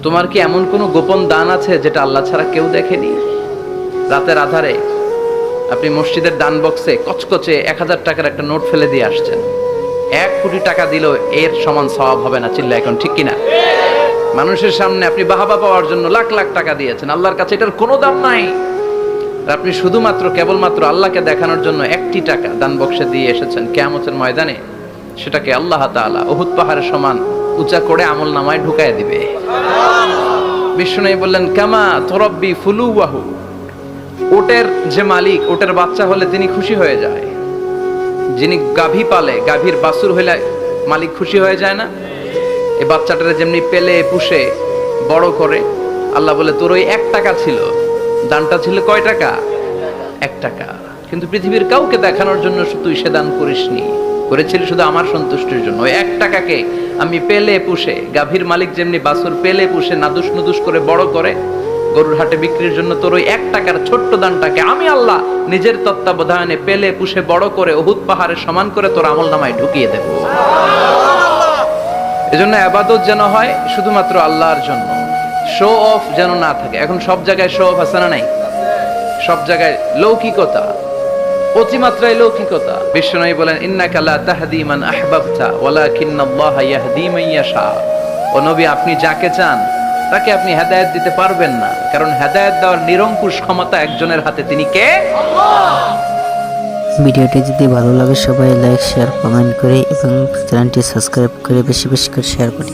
তোমার কি এমন কোনো গোপন দান আছে যেটা আল্লাহ ছাড়া কেউ দেখেনি? রাতের আধারে আপনি মসজিদের দান বক্সে কচকচে 1000 টাকার একটা নোট ফেলে দিয়ে আসছেন, 1 কোটি টাকা দিলেও এর সমান সওয়াব হবে না। চিল্লা এখন ঠিক কিনা? মানুষের সামনে আপনি বাহাবা পাওয়ার জন্য লাখ লাখ টাকা দিয়েছেন, আল্লাহর কাছে এটার কোনো দাম নাই। আপনি শুধুমাত্র কেবলমাত্র আল্লাহকে দেখানোর জন্য 1টি টাকা দান বক্সে দিয়ে এসেছেন, কিয়ামতের ময়দানে সেটাকে আল্লাহ তাআলা উহুদ পাহাড়ের সমান উঁচা করে আমল নামায় ঢুকায় দিবে। বিষ্ণু বললেন, কামা তুরাব্বি ফুলুওয়াহু, ওটের যে মালিক, ওটের বাচ্চা হলে তিনি খুশি হয়ে যায়। যিনি গাভী পালে, গাভীর বাছুর হইলে মালিক খুশি হয়ে যায় না? এই বাচ্চাটারে যেমনি পেলে পুষে বড় করে, আল্লাহ বলে তোর ওই 1 টাকা ছিল, দানটা ছিল কয় টাকা? 1 টাকা। কিন্তু পৃথিবীর কাউকে দেখানোর জন্য তুই সে দান করিসনি, করেছিলি শুধু আমার সন্তুষ্টির জন্য। ওই 1 টাকাকে আমি পেলে পুষে, গাভীর মালিক যেমনি বাছুর পেলে পুষে নাদুস নুদুস করে বড় করে গরুর হাটে বিক্রির জন্য, তোর ওই 1 টাকার ছোট্ট দানটাকে আমি আল্লাহ নিজের তত্ত্বাবধানে পেলে পুষে বড় করে উহুদ পাহাড়ের সমান করে তোর আমল নামায় ঢুকিয়ে দেব। এজন্য ইবাদত যেন হয় শুধুমাত্র আল্লাহর জন্য, শো অফ যেন না থাকে। এখন সব জায়গায় শো অফ আছে না নাই? সব জায়গায় লৌকিকতা, অতিমাত্রায় লৌকিকতা। বিশ্বনবী বলেন, ইন্নাকা লা তাহদি মান আহবাবতা ওয়ালাকিন্নাল্লাহা ইয়াহদি মান ইয়াশা। ও নবী, আপনি যাকে চান তাকে আপনি হেদায়েত দিতে পারবেন না, কারণ হেদায়েত দেওয়ার নিরঙ্কুশ ক্ষমতা একজনের হাতে, তিনি কে? আল্লাহ। ভিডিওটি যদি ভালো লাগে সবাই লাইক শেয়ার কমেন্ট করে এবং চ্যানেলটি সাবস্ক্রাইব করে বেশি বেশি করে শেয়ার করি।